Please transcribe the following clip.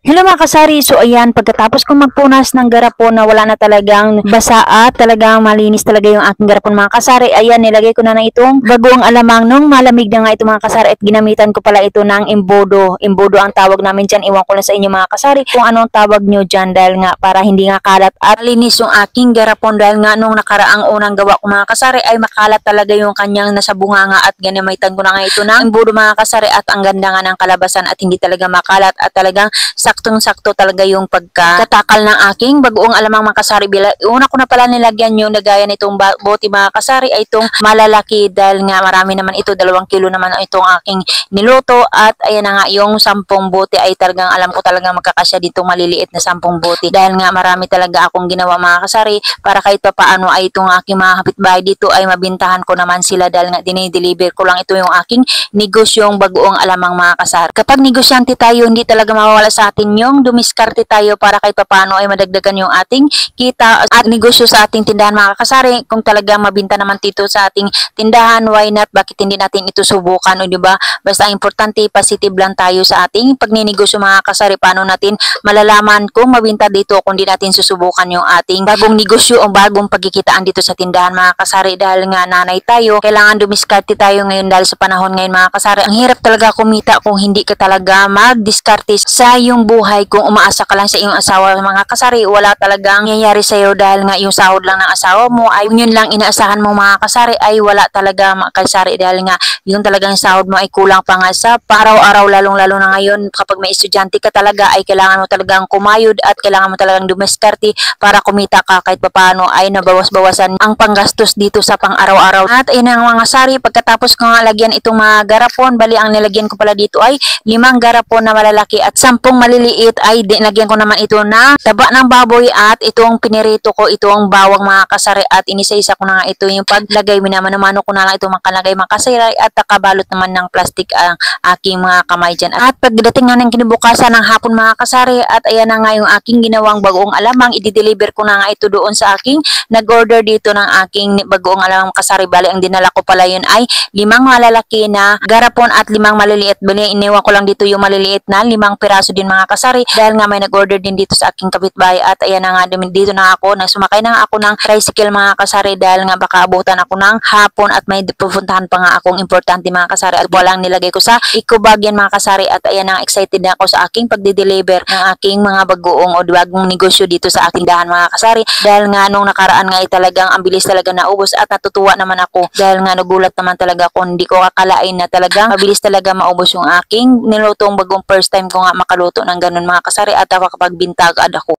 Hello mga kasari, so ayan, pagkatapos kong magpunas ng garapon na wala na talagang basa at talagang malinis talaga yung aking garapon mga kasari, ayan, nilagay ko na itong bagoong alamang nung malamig na nga ito mga kasari at ginamitan ko pala ito ng embodo. Embodo ang tawag namin dyan, iwan ko lang sa inyo mga kasari kung anong tawag nyo dyan dahil nga para hindi nga kalat at linis yung aking garapon dahil nga nung nakaraang unang gawa ko mga kasari ay makalat talaga yung kanyang nasa bunganga at ginamitan ko na nga ito ng embodo mga kasari at ang ganda nga ng kalabasan at hindi talaga makalat at talagang saktong-sakto talaga yung pagkakatakal ng aking bagoong alamang mga kasari. Una ko na pala nilagyan yung nagaya nitong bote mga kasari ay itong malalaki dahil nga marami naman ito, 2 kilo naman itong aking niluto at ayan na nga yung 10 bote ay talagang alam ko talagang magkakasya dito maliliit na 10 bote dahil nga marami talaga akong ginawa mga kasari para kahit pa paano ay itong aking mga kapitbahay dito ay mabintahan ko naman sila dahil nga dinideliver ko lang ito yung aking negosyong bagoong alamang mga kasari. Kapag negosyante tayo, hindi talaga mawawala sa atin yung dumiskarte tayo para kahit paano ay madagdagan yung ating kita at negosyo sa ating tindahan mga kasari. Kung talagang mabinta naman dito sa ating tindahan, why not? Bakit hindi natin ito subukan? O diba? Basta importante, positive lang tayo sa ating pagninegosyo mga kasari. Paano natin malalaman kung mabinta dito kung di natin susubukan yung ating bagong negosyo o bagong pagkikitaan dito sa tindahan mga kasari dahil nga nanay tayo, kailangan dumiskarte tayo ngayon dahil sa panahon ngayon mga kasari. Ang hirap talaga kumita kung hindi ka talaga magdiskarte sa yung buhay. Kung umaasa ka lang sa iyong asawa mga kasari, wala talagang nangyayari sa iyo dahil nga yung sahod lang ng asawa mo ay yun lang inaasahan mo mga kasari ay wala talaga mga kasari dahil nga yung talagang sahod mo ay kulang pa nga sa araw-araw lalong-lalo na ngayon kapag may estudyante ka talaga ay kailangan mo talagang kumayod at kailangan mo talagang dumiskarte para kumita ka kahit paano ay nabawas-bawasan ang panggastos dito sa pang-araw-araw. At ayun ang mga kasari, pagkatapos ko nga lagyan itong mga garapon, bali ang nilagyan ko pala dito ay 5 garapon na malalaki at 10 maliliit ay dinagyan ko naman ito na taba ng baboy at itong pinirito ko itong bawang mga kasari at inisa-isa ko na nga ito yung paglagay, minamano-mano ko na lang itong makalagay mga kasari at nakabalot naman ng plastic ang aking mga kamay dyan. At pagdating nga ng kinabukasan ng hapon mga kasari at ayan na nga yung aking ginawang bagoong alamang, i-deliver ko na nga ito doon sa aking nag-order dito ng aking bagoong alamang kasari. Bali ang dinala ko pala yun ay 5 malalaki na garapon at 5 maliliit. Bali iniwan ko lang dito yung maliliit na 5 piraso din mga kasari dahil nga may nag-order din dito sa aking kapitbahay at ayan na nga dito na ako, sumakay na nga ako ng tricycle mga kasari dahil nga baka abutan ako ng hapon at may pupuntahan pa nga akong importante mga kasari at walang nilagay ko sa eco bag yan mga kasari at ayan na excited na ako sa aking pagde-deliver ng aking mga bagoong o bagong negosyo dito sa aking dahan mga kasari dahil nga nung nakaraan nga ay talagang ang bilis talaga naubos at natutuwa naman ako dahil nga nagulat naman talaga ako, hindi ko kakalain na talagang mabilis talaga maubos yung aking nilutong bagong first time ko nga makaluto ng ganun mga kasari at ako kapag bintag ako.